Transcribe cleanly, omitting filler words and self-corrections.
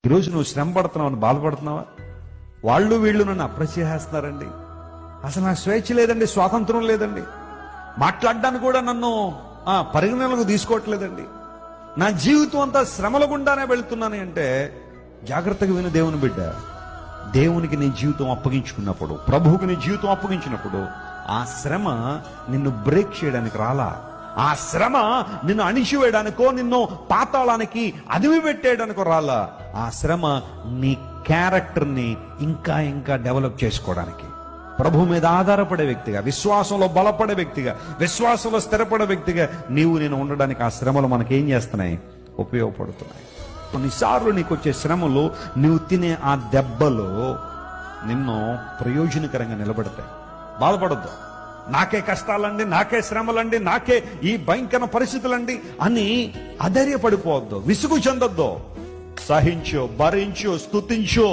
ఈరోజు నువ్వు శ్రమ పడుతున్నావు, బాధపడుతున్నావా? వాళ్ళు వీళ్ళు నన్ను అప్రచేస్తున్నారండి, అసలు నాకు స్వేచ్ఛ లేదండి, స్వాతంత్రం లేదండి, మాట్లాడడానికి కూడా నన్ను పరిగణనలకు తీసుకోవట్లేదండి, నా జీవితం అంతా శ్రమల గుండానే వెళుతున్నాను అంటే జాగ్రత్తగా విను దేవుని బిడ్డ. దేవునికి నీ జీవితం అప్పగించుకున్నప్పుడు, ప్రభువుకి నీ జీవితం అప్పగించినప్పుడు ఆ శ్రమ నిన్ను బ్రేక్ చేయడానికి రాలా, ఆ శ్రమ నిన్ను అణిచివేయడానికో నిన్ను పాతాళానికి అదిమి పెట్టేయడానికో రాలా. ఆ శ్రమ నీ క్యారెక్టర్ని ఇంకా ఇంకా డెవలప్ చేసుకోవడానికి, ప్రభు మీద ఆధారపడే వ్యక్తిగా, విశ్వాసంలో బలపడే వ్యక్తిగా, విశ్వాసంలో స్థిరపడే వ్యక్తిగా నేను ఉండడానికి ఆ శ్రమలు మనకేం చేస్తున్నాయి? ఉపయోగపడుతున్నాయి. కొన్నిసార్లు నీకు వచ్చే శ్రమలు, నువ్వు తినే ఆ దెబ్బలు నిన్ను ప్రయోజనకరంగా నిలబెడతాయి. బాధపడద్దు, నాకే కష్టాలండి, నాకే శ్రమలండి, నాకే ఈ భయంకర పరిస్థితులండి అని అధైర్యపడిపోవద్దు, విసుగు చెందొద్దు. సహించు, భరించు, స్తుతించు.